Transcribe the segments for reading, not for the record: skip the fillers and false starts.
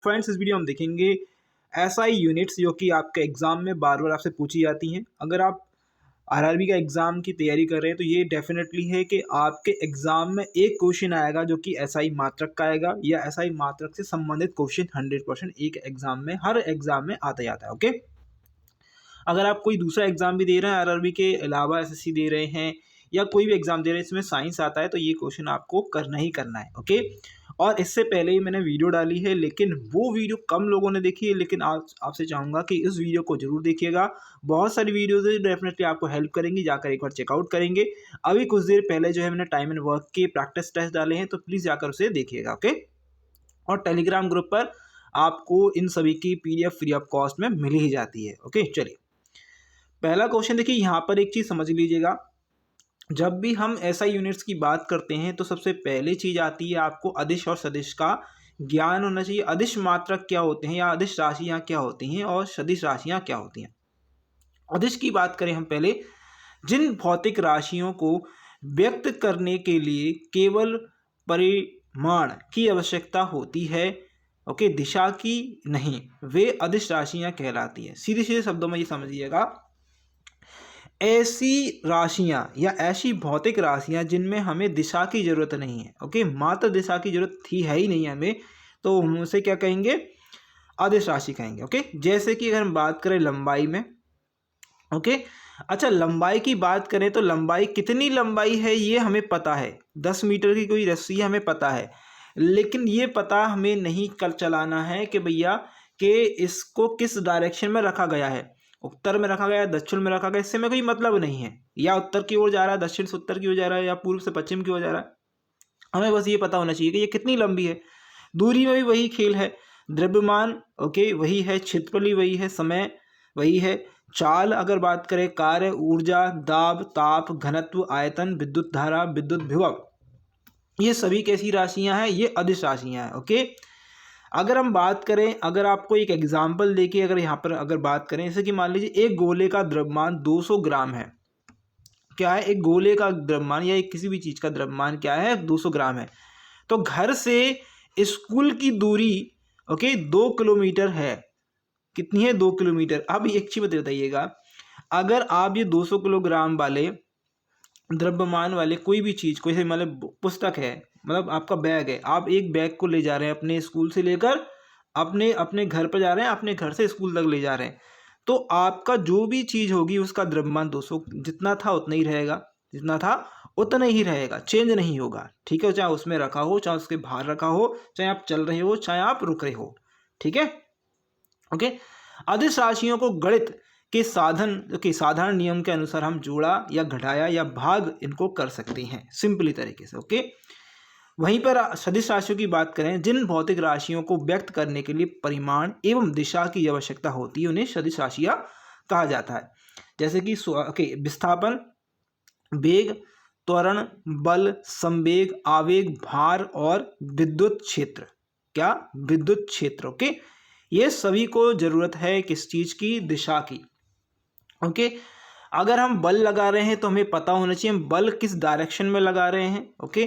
Friends इस video में हम देखेंगे एसआई यूनिट्स जो कि आपके एग्जाम में बार बार आपसे पूछी जाती हैं। अगर आप आरआरबी का एग्जाम की तैयारी कर रहे हैं तो ये डेफिनेटली है कि आपके एग्जाम में एक क्वेश्चन आएगा जो कि एसआई मात्रक का आएगा या एसआई मात्रक से संबंधित क्वेश्चन 100% एक एग्जाम में हर एग्जाम में आता जाता है। ओके, अगर आप कोई दूसरा एग्जाम भी दे रहे हैं आरआरबी के अलावा, एसएससी दे रहे हैं या कोई भी एग्जाम दे रहे हैं इसमें साइंस आता है तो ये क्वेश्चन आपको करना ही करना है। ओके, और इससे पहले ही मैंने वीडियो डाली है लेकिन वो वीडियो कम लोगों ने देखी है, लेकिन आज आपसे चाहूँगा कि इस वीडियो को जरूर देखिएगा। बहुत सारी वीडियोज़ है, डेफिनेटली आपको हेल्प करेंगी, जाकर एक बार चेकआउट करेंगे। अभी कुछ देर पहले जो है मैंने टाइम एंड वर्क के प्रैक्टिस टेस्ट डाले हैं तो प्लीज़ जाकर उसे देखिएगा। ओके, और टेलीग्राम ग्रुप पर आपको इन सभी की PDF फ्री ऑफ कॉस्ट में मिल ही जाती है। ओके, चलिए पहला क्वेश्चन देखिए, यहाँ पर एक चीज़ समझ लीजिएगा। जब भी हम एसआई यूनिट्स की बात करते हैं तो सबसे पहले चीज़ आती है आपको अदिश और सदिश का ज्ञान होना चाहिए। अदिश मात्रक क्या होते हैं या अदिश राशियाँ क्या होती हैं और सदिश राशियाँ क्या होती हैं। अदिश की बात करें हम पहले, जिन भौतिक राशियों को व्यक्त करने के लिए केवल परिमाण की आवश्यकता होती है, ओके, दिशा की नहीं, वे अदिश राशियाँ कहलाती हैं। सीधे सीधे शब्दों में ये समझिएगा, ऐसी राशियां या ऐसी भौतिक राशियां जिनमें हमें दिशा की जरूरत नहीं है, ओके, मात्र दिशा की जरूरत थी है ही नहीं हमें, तो हम उसे क्या कहेंगे, अदिश राशि कहेंगे। ओके, जैसे कि अगर हम बात करें लंबाई में, ओके, अच्छा लंबाई की बात करें तो लंबाई कितनी लंबाई है ये हमें पता है, 10 मीटर की कोई रस्सी हमें पता है, लेकिन ये पता हमें नहीं कल चलाना है कि भैया कि इसको किस डायरेक्शन में रखा गया है, उत्तर में रखा गया है, दक्षिण में रखा गया, इससे में कोई मतलब नहीं है, या उत्तर की ओर जा रहा है, दक्षिण से उत्तर की ओर जा रहा है, या पूर्व से पश्चिम की ओर जा रहा है। हमें बस ये पता होना चाहिए कि ये कितनी लंबी है। दूरी में भी वही खेल है, द्रव्यमान ओके वही है, क्षेत्रफल वही है, समय वही है, चाल अगर बात करें, कार्य, ऊर्जा, दाब, ताप, घनत्व, आयतन, विद्युत धारा, विद्युत विभव, ये सभी कैसी राशियां हैं, ये अदिश राशियां हैं। ओके, अगर हम बात करें, अगर आपको एक एग्जाम्पल देके अगर यहाँ पर अगर बात करें, जैसे कि मान लीजिए एक गोले का द्रव्यमान 200 ग्राम है। क्या है, एक गोले का द्रव्यमान या एक किसी भी चीज़ का द्रव्यमान क्या है, 200 ग्राम है। तो घर से स्कूल की दूरी ओके 2 किलोमीटर है। कितनी है, 2 किलोमीटर। अब एक चीज़ बताइएगा, अगर आप ये 200 किलोग्राम वाले द्रव्यमान वाले कोई भी चीज़, कोई से मतलब पुस्तक है, मतलब आपका बैग है, आप एक बैग को ले जा रहे हैं अपने स्कूल से लेकर अपने अपने घर पर जा रहे हैं, अपने घर से स्कूल तक ले जा रहे हैं, तो आपका जो भी चीज़ होगी उसका द्रव्यमान 200 जितना था उतना ही रहेगा, जितना था उतना ही रहेगा, चेंज नहीं होगा। ठीक है, चाहे उसमें रखा हो, चाहे उसके बाहर रखा हो, चाहे आप चल रहे हो, चाहे आप रुक रहे हो। ठीक है, ओके, अदिश राशियों को गणित के साधारण नियम के अनुसार हम जोड़ा या घटाया या भाग इनको कर सकते हैं सिंपली तरीके से। ओके, वहीं पर सदिश राशियों की बात करें, जिन भौतिक राशियों को व्यक्त करने के लिए परिमाण एवं दिशा की आवश्यकता होती है उन्हें सदिश राशियां कहा जाता है। जैसे कि विस्थापन, वेग, त्वरण, बल, संवेग, आवेग, भार और विद्युत क्षेत्र। क्या, विद्युत क्षेत्र। ओके, ये सभी को जरूरत है किस चीज की, दिशा की। ओके, अगर हम बल लगा रहे हैं तो हमें पता होना चाहिए हम बल किस डायरेक्शन में लगा रहे हैं। ओके,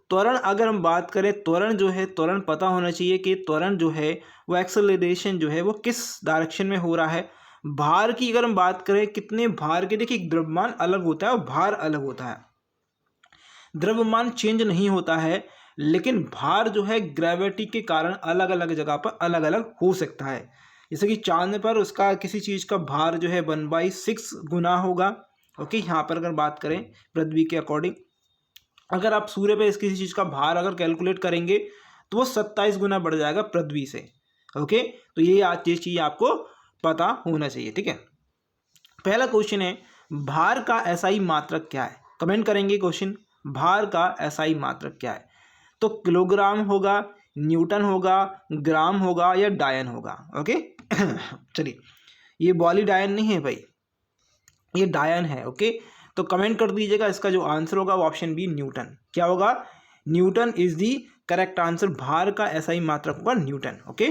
त्वरण अगर हम बात करें, त्वरण जो है, त्वरण पता होना चाहिए कि त्वरण जो है वो एक्सेलरेशन जो है वो किस डायरेक्शन में हो रहा है। भार की अगर हम बात करें, कितने भार के, देखिए द्रव्यमान अलग होता है और भार अलग होता है। द्रव्यमान चेंज नहीं होता है, लेकिन भार जो है ग्रेविटी के कारण अलग अलग जगह पर अलग अलग हो सकता है। जैसे कि चांद पर उसका किसी चीज़ का भार जो है 1/6 गुना होगा। ओके, यहाँ पर अगर बात करें पृथ्वी के अकॉर्डिंग, अगर आप सूर्य पे किसी चीज़ का भार अगर कैलकुलेट करेंगे तो वो 27 गुना बढ़ जाएगा पृथ्वी से। ओके, तो ये चीज़ आपको पता होना चाहिए। ठीक है, पहला क्वेश्चन है, भार का एसआई मात्रक क्या है। कमेंट करेंगे क्वेश्चन, भार का एसआई मात्रक क्या है। तो किलोग्राम होगा, न्यूटन होगा, ग्राम होगा या डायन होगा। ओके चलिए, ये बॉली डायन नहीं है भाई, ये डायन है। ओके, तो कमेंट कर दीजिएगा, इसका जो आंसर होगा वो ऑप्शन बी न्यूटन। क्या होगा, newton is the correct answer. भार का एसआई मात्रक होगा न्यूटन। ओके,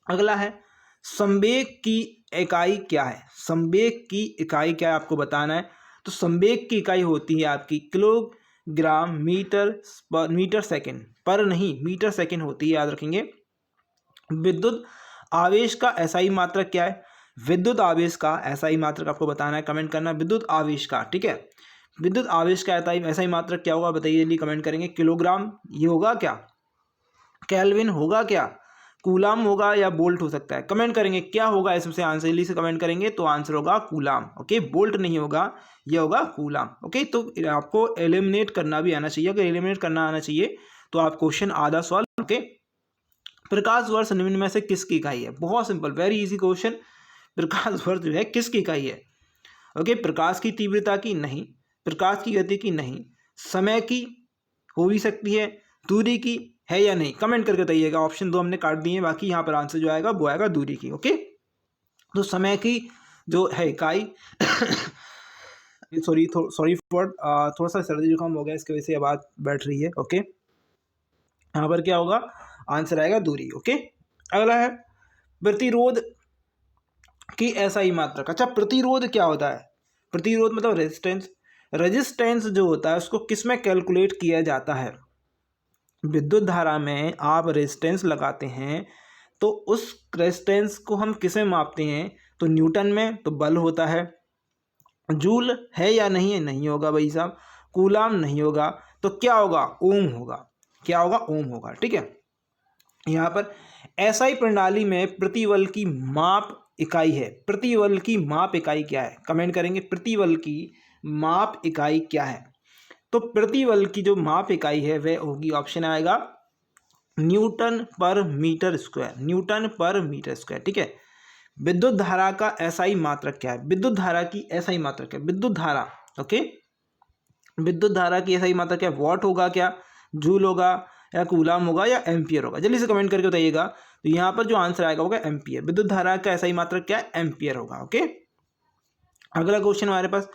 अगला है, संवेग की इकाई क्या है। संवेग की इकाई क्या है आपको बताना है। तो संवेग की इकाई होती है आपकी किलोग्राम मीटर सेकंड, पर नहीं मीटर सेकंड होती है, याद रखेंगे। विद्युत आवेश का एसआई मात्रक क्या है? विद्युत आवेश का एसआई मात्रक आपको बताना है, कमेंट करना विद्युत आवेश का, ठीक है। विद्युत आवेश का एसआई मात्रक क्या होगा बताइए, जल्दी कमेंट करेंगे। किलोग्राम ये होगा क्या, केल्विन होगा क्या, कूलाम होगा या बोल्ट हो सकता है? कमेंट करेंगे क्या होगा इसमें से आंसर, जल्दी से कमेंट करेंगे। तो आंसर होगा कूलाम, ओके, बोल्ट नहीं होगा, ये होगा कूलाम, ओके। तो आपको एलिमिनेट करना भी आना चाहिए, अगर एलिमिनेट करना आना चाहिए तो आप क्वेश्चन आधा सॉल्व, ओके। प्रकाश वर्ष निम्न में से किसकी इकाई है? बहुत सिंपल, वेरी इजी क्वेश्चन। प्रकाश वर्ष जो है किसकी इकाई है? ओके, प्रकाश की तीव्रता की नहीं, प्रकाश की गति की नहीं, समय की हो भी सकती है, दूरी की है या नहीं? कमेंट करके बताइएगा। ऑप्शन 2 हमने काट दिए हैं, बाकी यहाँ पर आंसर जो आएगा वो आएगा दूरी की, ओके। तो समय की जो है इकाई सॉरी फॉर थोड़ा सा सर्दी जुकाम हो गया, इसकी वजह से आवाज बैठ रही है, ओके। यहाँ पर क्या होगा, आंसर आएगा दूरी, ओके। अगला है प्रतिरोध की एसआई मात्रक। अच्छा, प्रतिरोध क्या होता है? प्रतिरोध मतलब रेजिस्टेंस। रेजिस्टेंस जो होता है उसको किस में कैलकुलेट किया जाता है? विद्युत धारा में आप रेजिस्टेंस लगाते हैं तो उस रेजिस्टेंस को हम किसे मापते हैं? तो न्यूटन में, तो बल होता है। जूल है या नहीं है? नहीं होगा भाई साहब। कूलाम नहीं होगा, तो क्या होगा? ओम होगा। क्या होगा? ओम होगा, ठीक है। यहाँ पर एसआई प्रणाली में प्रतिबल की माप इकाई है। प्रतिबल की माप इकाई क्या है? कमेंट करेंगे प्रतिबल की माप इकाई क्या है। तो प्रतिबल की जो माप इकाई है वह होगी, ऑप्शन आएगा न्यूटन पर मीटर स्क्वायर, न्यूटन पर मीटर स्क्वायर, ठीक है। विद्युत धारा का एसआई मात्रक क्या है? विद्युत धारा की एसआई मात्रक है, विद्युत धारा, ओके। विद्युत धारा की एसआई मात्रक क्या? वॉट होगा क्या, जूल होगा या कूलाम होगा या एम्पियर होगा? जल्दी से कमेंट करके बताइएगा। तो यहाँ पर जो आंसर आएगा होगा एम्पियर। विद्युत धारा का एसआई मात्रक क्या है? एम्पियर होगा, ओके। अगला क्वेश्चन हमारे पास,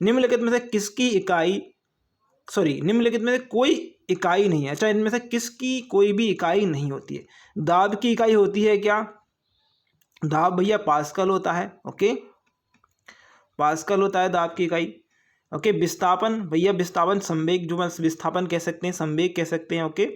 निम्नलिखित में से किसकी इकाई, सॉरी निम्नलिखित में से कोई इकाई नहीं है। अच्छा, इनमें से किसकी कोई भी इकाई नहीं होती है? दाब की इकाई होती है क्या? दाब भैया पास्कल होता है, ओके, पास्कल होता है दाब की इकाई, ओके। विस्थापन भैया, विस्थापन संवेग, जो मैं विस्थापन कह सकते हैं, संवेग कह सकते हैं, ओके।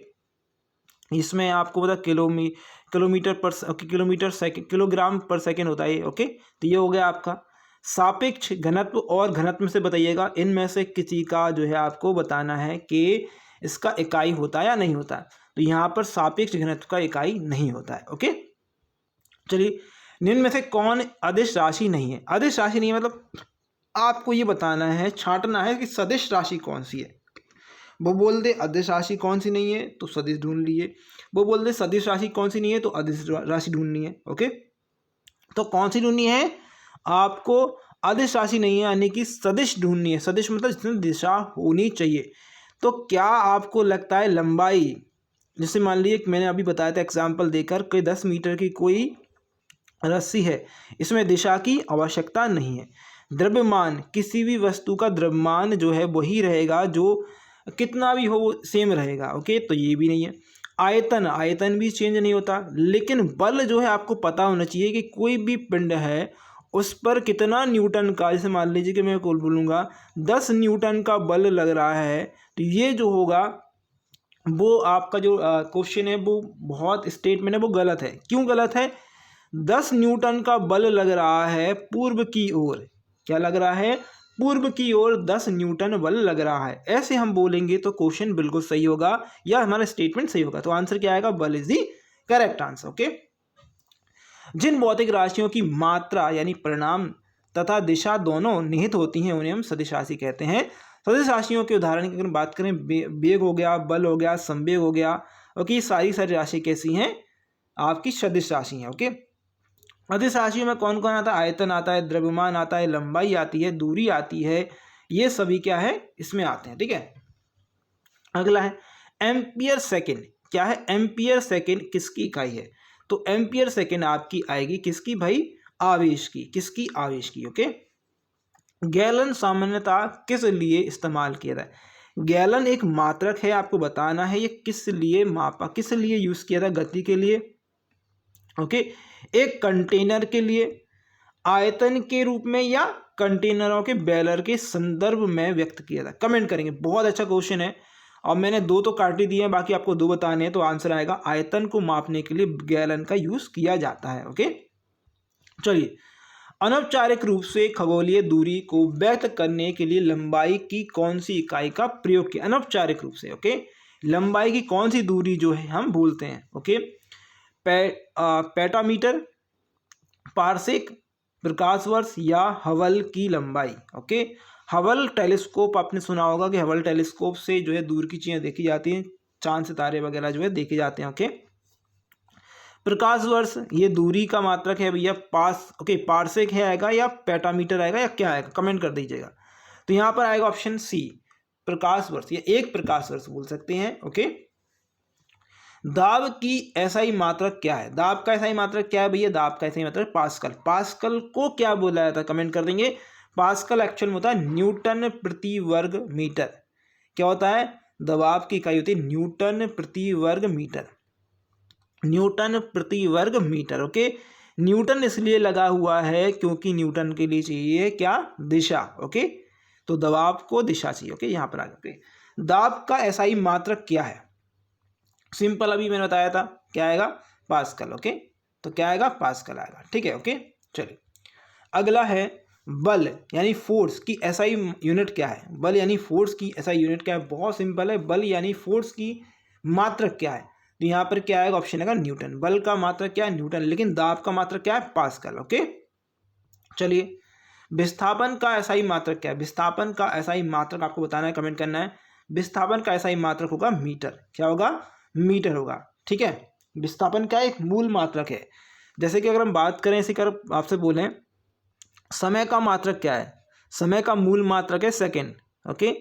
इसमें आपको पता किलोमीटर पर किलोमीटर सेकंड, किलोग्राम पर सेकंड होता है, ओके। तो ये हो गया आपका सापेक्ष घनत्व और घनत्व में से बताइएगा, इनमें से किसी का जो है आपको बताना है कि इसका इकाई होता है या नहीं होता है। तो यहाँ पर सापेक्ष घनत्व का इकाई नहीं होता है, ओके। चलिए, निम्न में से कौन अदिश राशि नहीं है? अदिश राशि नहीं है मतलब आपको ये बताना है, छांटना है कि सदिश राशि कौन सी है। वो बोल दे अदिश राशि कौन सी नहीं है तो सदिश ढूंढ लिए, वो बोल दे सदिश राशि कौन सी नहीं है तो अदिश राशि ढूंढनी है, ओके। तो कौन सी ढूंढनी है आपको? अदिश राशि नहीं है, यानी कि सदिश ढूंढनी है। सदिश मतलब जिसमें दिशा होनी चाहिए। तो क्या आपको लगता है लंबाई, जैसे मान लीजिए मैंने अभी बताया था एग्जाम्पल देकर कि 10 मीटर की कोई रस्सी है, इसमें दिशा की आवश्यकता नहीं है। द्रव्यमान, किसी भी वस्तु का द्रव्यमान जो है वही रहेगा, जो कितना भी हो सेम रहेगा, ओके। तो ये भी नहीं है। आयतन, आयतन भी चेंज नहीं होता। लेकिन बल जो है आपको पता होना चाहिए कि कोई भी पिंड है उस पर कितना न्यूटन का, जैसे मान लीजिए कि मैं कुल बोलूँगा 10 न्यूटन का बल लग रहा है, तो ये जो होगा वो आपका जो क्वेश्चन है वो बहुत स्टेटमेंट है वो गलत है। क्यों गलत है? 10 न्यूटन का बल लग रहा है पूर्व की ओर। क्या लग रहा है? पूर्व की ओर 10 न्यूटन बल लग रहा है। ऐसे हम बोलेंगे तो क्वेश्चन बिल्कुल सही होगा या हमारा स्टेटमेंट सही होगा। तो आंसर क्या आएगा? बल is the correct answer, okay. जिन भौतिक राशियों की मात्रा यानी परिमाण तथा दिशा दोनों निहित होती हैं उन्हें हम सदिश राशि कहते हैं। सदिश राशियों के उदाहरण की अगर बात करें, वेग हो गया, बल हो गया, संवेग हो गया, ओके। सारी राशि कैसी हैं? आपकी सदिश राशि हैं, ओके। सदिश राशियों में कौन कौन आता है? आयतन आता है, द्रव्यमान आता है, लंबाई आती है, दूरी आती है, ये सभी क्या है इसमें आते हैं, ठीक है। अगला है एम्पियर सेकेंड। क्या है? एम्पियर सेकेंड किसकी इकाई है? तो एम्पियर सेकेंड आपकी आएगी किसकी भाई? आवेश की। किसकी? आवेश की, ओके। गैलन सामान्यतः किस लिए इस्तेमाल किया था? गैलन एक मात्रक है, आपको बताना है ये किस लिए मापा, किस लिए यूज किया था? गति के लिए, ओके। एक कंटेनर के लिए, आयतन के रूप में, या कंटेनरों के बेलर के संदर्भ में व्यक्त किया था? कमेंट करेंगे। बहुत अच्छा क्वेश्चन है और मैंने 2 तो काट ही दिए हैं, बाकी आपको 2 बताने हैं। तो आंसर आएगा आयतन को मापने के लिए गैलन का यूज किया जाता है। ओके, चलिए, अनौपचारिक रूप से खगोलीय दूरी को व्यक्त करने के लिए लंबाई की कौन सी इकाई का प्रयोग किया? अनौपचारिक रूप से, ओके, लंबाई की कौन सी दूरी जो है हम बोलते हैं? ओके, पेटामीटर, पार्सेक, प्रकाश वर्ष या हबल की लंबाई। ओके, हबल टेलीस्कोप आपने सुना होगा कि हबल टेलीस्कोप से जो है दूर की चीजें देखी जाती हैं, चांद सितारे वगैरह जो है देखे जाते हैं। ओके, प्रकाश वर्ष ये दूरी का मात्रक है भैया। पार्सेक है आएगा या पेटामीटर आएगा या क्या आएगा, कमेंट कर दीजिएगा। तो यहाँ पर आएगा ऑप्शन सी, प्रकाश वर्ष या एक प्रकाश वर्ष बोल सकते हैं। ओके, दाब की एसआई मात्रक क्या है? दाब का एसआई मात्रक क्या है भैया? दाब का एसआई मात्रक पास्कल। पास्कल को क्या बोला जाता है, कमेंट कर देंगे। पास्कल एक्चुअल में होता है न्यूटन प्रति वर्ग मीटर। क्या होता है? दबाव की इकाई होती है न्यूटन प्रति वर्ग मीटर। न्यूटन प्रति वर्ग मीटर। ओके, न्यूटन इसलिए लगा हुआ है क्योंकि न्यूटन के लिए चाहिए क्या? दिशा। ओके, तो दबाव को दिशा चाहिए। ओके, यहाँ पर आ गया। दाब का एसआई मात्रक क्या है? सिंपल, अभी मैंने बताया था, क्या आएगा? पास्कल। ओके, तो क्या आएगा? पास्कल आएगा। ठीक है। ओके, चलिए, अगला है बल यानी फोर्स की एसआई यूनिट क्या है? बल यानी फोर्स की एसआई यूनिट क्या है? बहुत सिंपल है, बल यानी फोर्स की मात्रक क्या है? तो यहाँ पर क्या आएगा? ऑप्शन आएगा न्यूटन। बल का मात्रक क्या है? न्यूटन, लेकिन दाब का मात्रक क्या है? पास्कल। ओके, चलिए, विस्थापन का एसआई मात्रक क्या है? विस्थापन का एसआई मात्रक आपको बताना है, कमेंट करना है। विस्थापन का एसआई मात्रक होगा मीटर। क्या होगा? मीटर होगा। ठीक है, विस्थापन का एक मूल मात्रक है। जैसे कि अगर हम बात करें, इसी कर आपसे बोलें समय का मात्रक क्या है? समय का मूल मात्रक है सेकंड। ओके,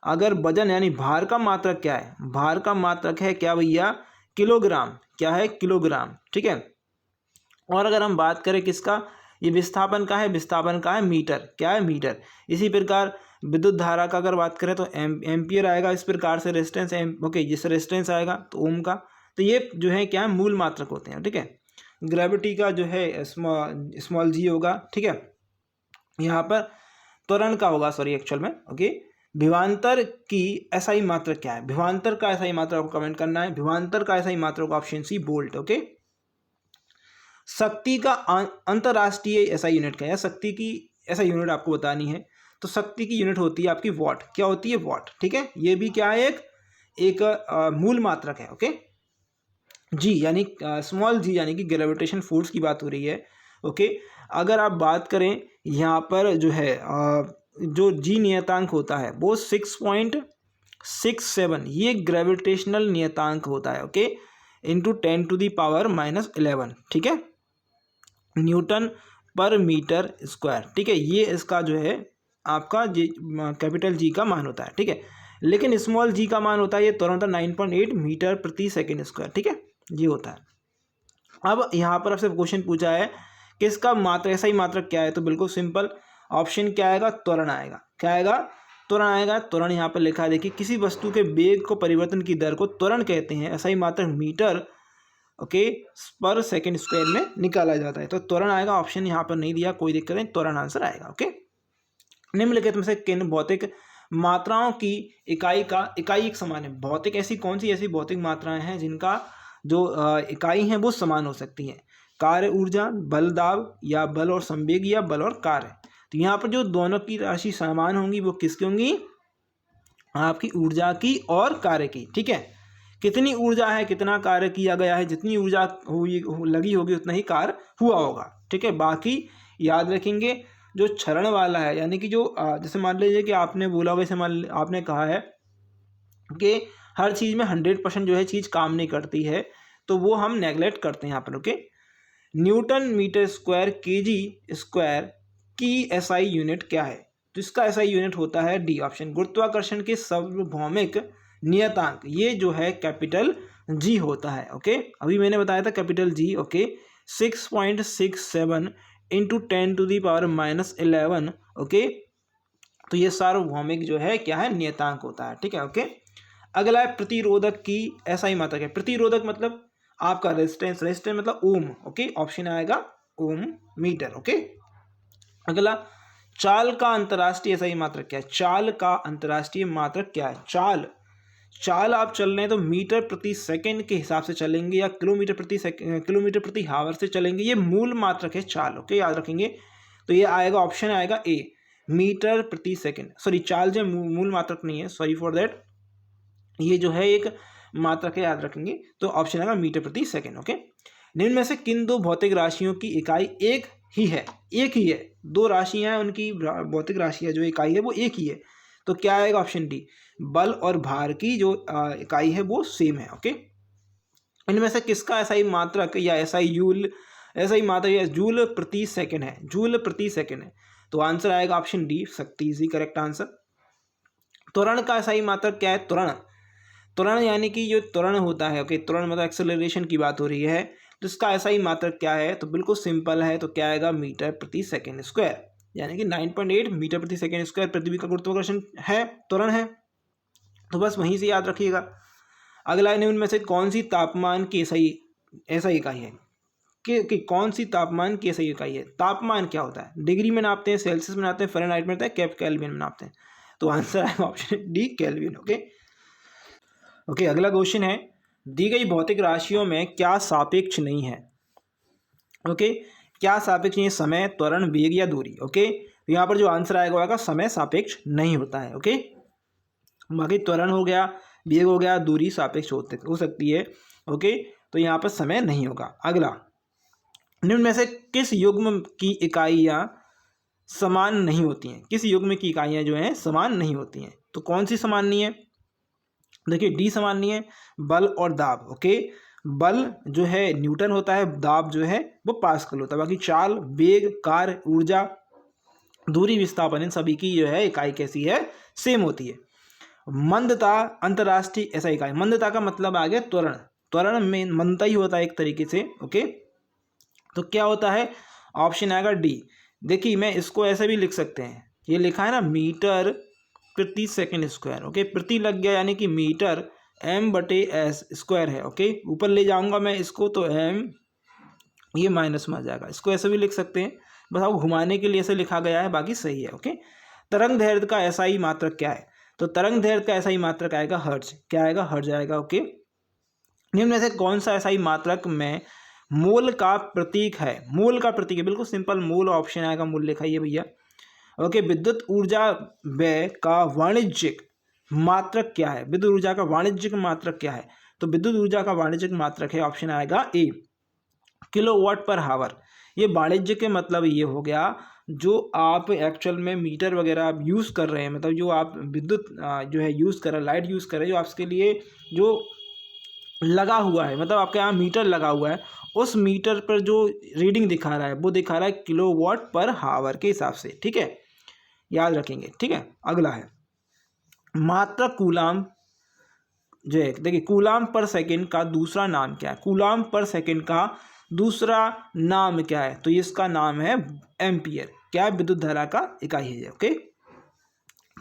अगर वजन यानी भार का मात्रक क्या है? भार का मात्रक है क्या भैया? किलोग्राम। क्या है? किलोग्राम। ठीक है, और अगर हम बात करें किसका, ये विस्थापन का है, विस्थापन का है मीटर। क्या है? मीटर। इसी प्रकार विद्युत धारा का अगर बात करें तो एम्पियर आएगा। इस प्रकार से रेजिस्टेंस ओके, जिस रेजिस्टेंस आएगा तो ओम का। तो ये जो है क्या है? मूल मात्रक होते हैं। ठीक है, ग्रेविटी का जो है स्मॉल जी होगा। ठीक है, यहाँ पर त्वरण का होगा, सॉरी एक्चुअल में। ओके, विभवांतर की एसआई मात्रक क्या है? विभवांतर का एसआई मात्रक को कमेंट करना है। विभवांतर का एसआई मात्रक ऑप्शन सी, वोल्ट। ओके, शक्ति का अंतरराष्ट्रीय एसआई यूनिट क्या है? शक्ति की एसआई यूनिट आपको बतानी है। तो शक्ति की यूनिट होती है आपकी वॉट। क्या होती है? वॉट। ठीक है, ये भी क्या है? एक मूल मात्रक है। ओके, जी यानी स्मॉल जी यानी कि ग्रेविटेशन फोर्स की बात हो रही है। ओके, अगर आप बात करें यहाँ पर जो है जो जी नियतांक होता है वो 6.67 ये ग्रेविटेशनल नियतांक होता है। Okay, into 10⁻⁻11। ठीक है, न्यूटन पर मीटर स्क्वायर। ठीक है, ये इसका जो है आपका जी कैपिटल जी का मान होता है। ठीक है, लेकिन स्मॉल जी का मान होता है, ये तुरंत 9.8 मीटर प्रति सेकेंड स्क्वायर। ठीक है, ये होता है। अब यहाँ पर आपसे क्वेश्चन पूछा है कि इसका मात्रा सही मात्रक क्या है? तो बिल्कुल सिंपल, ऑप्शन क्या आएगा? त्वरण आएगा। क्या आएगा? त्वरण आएगा। त्वरण यहाँ पर लिखा है, देखिए, किसी वस्तु के वेग को परिवर्तन की दर को त्वरण कहते हैं। सही मात्रक मीटर ओके पर सेकेंड स्क्वायर में निकाला जाता है। तो त्वरण आएगा। ऑप्शन यहाँ पर नहीं दिया, कोई दिक्कत नहीं, त्वरण आंसर आएगा। ओके, निम्नलिखित में से किन भौतिक मात्राओं की इकाई एक समान है? भौतिक ऐसी कौन सी ऐसी भौतिक मात्राएं हैं जिनका जो इकाई है वो समान हो सकती है? कार्य ऊर्जा, बल दाब, या बल और संवेग, या बल और कार्य। तो यहाँ पर जो दोनों की राशि समान होंगी वो किसकी होंगी? आपकी ऊर्जा की और कार्य की। ठीक है, कितनी ऊर्जा है, कितना कार्य किया गया है, जितनी ऊर्जा लगी होगी उतना ही कार्य हुआ होगा। ठीक है, बाकी याद रखेंगे जो क्षरण वाला है, यानी कि जो जैसे मान लीजिए कि आपने बोला होगा, जैसे आपने कहा है कि हर चीज़ में 100% जो है चीज़ काम नहीं करती है, तो वो हम नेगलेक्ट करते हैं यहाँ पर। Okay, newton metre square kg square की एसआई यूनिट क्या है? तो इसका एसआई यूनिट होता है डी ऑप्शन, गुरुत्वाकर्षण के सार्वभौमिक नियतांक। ये जो है कैपिटल जी होता है। ओके, अभी मैंने बताया था capital G. Okay, 6.67 into 10⁻⁻11। Okay, तो ये सार्वभौमिक जो है क्या है? नियतांक होता है। ठीक है, ओके, अगला है प्रतिरोधक की एसआई मात्रक है। प्रतिरोधक मतलब आपका रेजिस्टेंस, रेजिस्टेंस मतलब ओम। ओके, ऑप्शन आएगा ओम मीटर। ओके, अगला चाल का अंतर्राष्ट्रीय एसआई मात्रक क्या है? चाल का अंतर्राष्ट्रीय मात्रक क्या है? चाल चाल आप चल रहे हैं तो मीटर प्रति सेकंड के हिसाब से चलेंगे या किलोमीटर प्रति हावर से चलेंगे, ये मूल मात्रक है चाल। ओके, याद रखेंगे। तो ये आएगा, ऑप्शन आएगा ए, मीटर प्रति सेकंड। सॉरी, चाल जो मूल मात्रक नहीं है, सॉरी फॉर दैट, ये जो है एक मात्रक है, याद रखेंगे। तो ऑप्शन आएगा मीटर प्रति सेकंड। ओके, निम्न में से किन दो भौतिक राशियों की इकाई एक ही है? एक ही है, दो राशियां हैं, उनकी भौतिक राशियां जो इकाई है वो एक ही है। तो क्या आएगा? ऑप्शन डी, बल और भार की जो इकाई है वो सेम है। ओके, इनमें से किसका एसआई मात्रक या एसआई मात्रक या जूल प्रति सेकंड है? जूल प्रति सेकंड है। तो आंसर आएगा ऑप्शन डी, शक्ति इज करेक्ट आंसर। त्वरण का एसआई मात्रक क्या है? त्वरण यानी कि जो त्वरण होता है, ओके, त्वरण मतलब एक्सेलरेशन की बात हो रही है, तो इसका एसआई मात्रक क्या है? तो बिल्कुल सिंपल है, तो क्या आएगा? मीटर प्रति सेकंड स्क्वायर, यानी कि 9.8 मीटर प्रति सेकंड स्क्वायर पृथ्वी का गुरुत्वाकर्षण है, त्वरण है। तो बस वहीं से याद रखिएगा। अगला, निम्न में से कौन सी तापमान की एसआई इकाई है? कि कौन सी तापमान की एसआई इकाई है? तापमान क्या होता है? डिग्री में नापते हैं, सेल्सियस में नापते हैं, फ़ारेनहाइट में नापते हैं, केल्विन में नापते हैं। तो आंसर आएगा ऑप्शन डी, केल्विन। ओके, अगला क्वेश्चन है, दी गई भौतिक राशियों में क्या सापेक्ष नहीं है? ओके, क्या सापेक्ष नहीं है? समय, त्वरण, वेग या दूरी। ओके, तो यहाँ पर जो आंसर आएगा समय सापेक्ष नहीं होता है। ओके, बाकी त्वरण हो गया, वेग हो गया, दूरी सापेक्ष हो सकती है। ओके, तो यहाँ पर समय नहीं होगा। अगला, निम्न में से किस युग्म की इकाइयाँ समान नहीं होती हैं? किस युग्म की इकाइयाँ जो हैं समान नहीं होती हैं? तो कौन सी समान नहीं है? देखिए, डी समान नहीं है, बल और दाब। ओके, बल जो है न्यूटन होता है, दाब जो है वो पास्कल होता है। बाकी चाल, वेग, कार्य, ऊर्जा, दूरी, विस्थापन, इन सभी की जो है इकाई कैसी है? सेम होती है। मंदता अंतर्राष्ट्रीय ऐसा इकाई, मंदता का मतलब आ गया त्वरण, त्वरण में मंदता ही होता है एक तरीके से। ओके, तो क्या होता है? ऑप्शन आएगा डी। देखिए, मैं इसको ऐसे भी लिख सकते हैं, ये लिखा है ना मीटर प्रति सेकंड स्क्वायर। ओके, प्रति लग गया, यानी कि मीटर m/s स्क्वायर है। ओके, ऊपर ले जाऊंगा मैं इसको तो m, ये माइनस में आ जाएगा। इसको ऐसे भी लिख सकते हैं, बस आपको घुमाने के लिए ऐसे लिखा गया है, बाकी सही है। ओके, तरंग दैर्घ्य का एसआई मात्रक क्या है? तो तरंग दैर्घ्य का एसआई मात्रक आएगा हर्ट्ज। क्या आएगा? हर्ट्ज आएगा। ओके, निम्न में से कौन सा एसआई मात्रक में मोल का प्रतीक है? मोल का प्रतीक है, बिल्कुल सिंपल, मोल ऑप्शन आएगा, मोल लिखाइए भैया। ओके, विद्युत ऊर्जा व्यय का वाणिज्यिक मात्रक क्या है? विद्युत ऊर्जा का वाणिज्यिक मात्रक क्या है? तो विद्युत ऊर्जा का वाणिज्यिक मात्रक है, ऑप्शन आएगा ए, किलोवाट पर हावर। ये वाणिज्य के मतलब ये हो गया, जो आप एक्चुअल में मीटर वगैरह आप यूज़ कर रहे हैं, मतलब जो आप विद्युत जो है यूज़ कर रहे हैं, लाइट यूज़ कर रहे हैं, जो आपके लिए जो लगा हुआ है, मतलब आपके यहाँ मीटर लगा हुआ है, उस मीटर पर जो रीडिंग दिखा रहा है वो दिखा रहा है किलोवाट पर हावर के हिसाब से। ठीक है, याद रखेंगे। ठीक है, अगला है मात्रक कूलाम जो है। देखिए, कूलाम पर सेकंड का दूसरा नाम क्या है? कूलाम पर सेकंड का दूसरा नाम क्या है? तो इसका नाम है एम्पियर। क्या है? विद्युत धारा का इकाई है। ओके,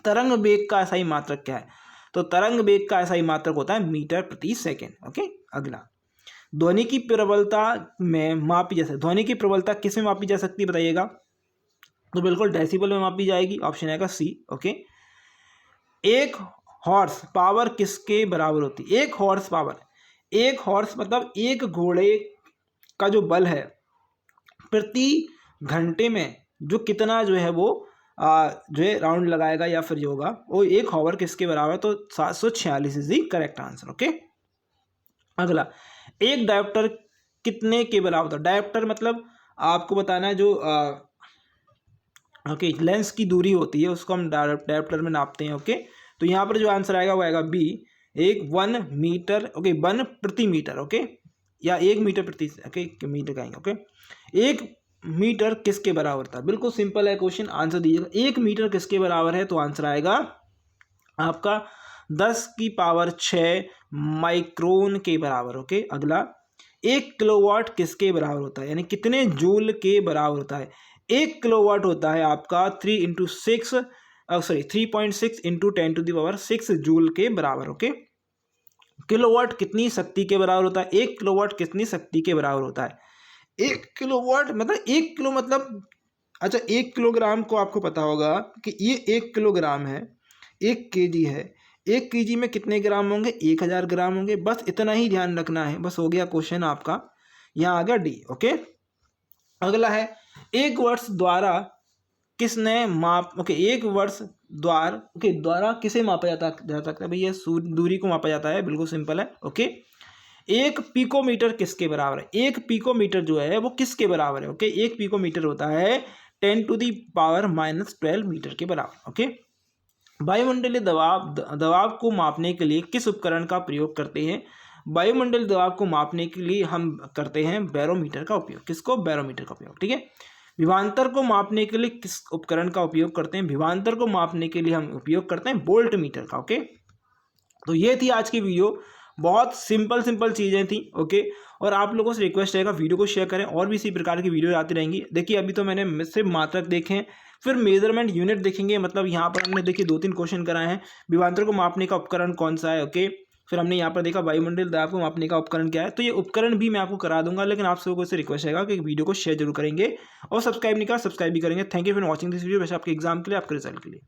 तरंग वेग का एसआई मात्रक क्या है? तो तरंग वेग का एसआई मात्रक होता है मीटर प्रति सेकंड। ओके, अगला, ध्वनि की प्रबलता में मापी जा सकती, ध्वनि की प्रबलता किस में मापी जा सकती है बताइएगा? तो बिल्कुल डेसिबल में मापी जाएगी, ऑप्शन आएगा सी। ओके, एक हॉर्स पावर किसके बराबर होती है? एक हॉर्स पावर, एक हॉर्स मतलब एक घोड़े का जो बल है प्रति घंटे में जो कितना जो है वो जो है राउंड लगाएगा या फिर जो होगा वो एक हॉवर किसके बराबर? तो 746 is the correct answer. Okay, अगला, एक डायोप्टर कितने के बराबर होता है? डायोप्टर मतलब आपको बताना है जो ओके लेंस की दूरी होती है, उसको हम डायोप्टर में नापते हैं। ओके, तो यहाँ पर जो आंसर आएगा वो आएगा बी, एक 1 मीटर। ओके, 1 प्रति मीटर। ओके, या 1 मीटर प्रति, ओके मीटर कहेंगे। ओके, 1 मीटर किसके बराबर था? बिल्कुल सिंपल है क्वेश्चन, आंसर दीजिएगा। 1 मीटर किसके बराबर है? तो आंसर आएगा आपका 10⁶ माइक्रोन के बराबर। ओके, अगला, 1 किलोवाट किसके बराबर होता है? यानी कितने जूल के बराबर होता है? 1 किलोवाट होता है आपका 3.6 × 10⁶ जूल के बराबर। ओके, किलोवाट कितनी शक्ति के बराबर होता है? 1 किलोवाट कितनी शक्ति के बराबर होता है? 1 किलोवाट मतलब 1 किलो मतलब, अच्छा 1 किलोग्राम को आपको पता होगा कि ये 1 किलोग्राम है, 1 केजी है। 1 kg में कितने ग्राम होंगे, 1000 ग्राम होंगे। बस इतना ही ध्यान रखना है, बस हो गया क्वेश्चन आपका, यहाँ आ गया डी। ओके, अगला है एक वर्ष द्वारा किसने माप, ओके, एक वर्ष द्वार, ओके, द्वारा किसे मापा जा सकता है भैया, दूरी को मापा जाता है, बिल्कुल सिंपल है। ओके, एक पिकोमीटर किसके बराबर है, एक पिकोमीटर जो है वो किसके बराबर है, ओके, एक पिकोमीटर होता है 10⁻⁻12 मीटर के बराबर। ओके, वायुमंडलीय दबाव को मापने के लिए किस उपकरण का प्रयोग करते हैं, वायुमंडलीय दबाव को मापने के लिए हम करते हैं बैरोमीटर का उपयोग। किसको, बैरोमीटर का उपयोग। ठीक है, विभवांतर को मापने के लिए किस उपकरण का उपयोग करते हैं, विभवांतर को मापने के लिए हम उपयोग करते हैं वोल्ट मीटर का। ओके, तो ये थी आज की वीडियो, बहुत सिंपल चीज़ें थी। ओके, और आप लोगों से रिक्वेस्ट रहेगा वीडियो को शेयर करें, और भी इसी प्रकार की वीडियो आती रहेंगी। देखिए अभी तो मैंने सिर्फ मात्रक देखे हैं, फिर मेजरमेंट यूनिट देखेंगे, मतलब यहाँ पर हमने देखिए 2-3 क्वेश्चन कराए हैं। विभवांतर को मापने का उपकरण कौन सा है, ओके, फिर हमने यहाँ पर देखा वायुमंडलीय दबाव को मापने का उपकरण क्या है। तो ये उपकरण भी मैं आपको करा दूंगा, लेकिन आप सबको से रिक्वेस्ट रहेगा कि वीडियो को शेयर जरूर करेंगे और सब्सक्राइब नहीं करा, सब्सक्राइब भी करेंगे। Thank you for watching this video, वैसे आपके एग्जाम के लिए, आपके रिजल्ट के लिए।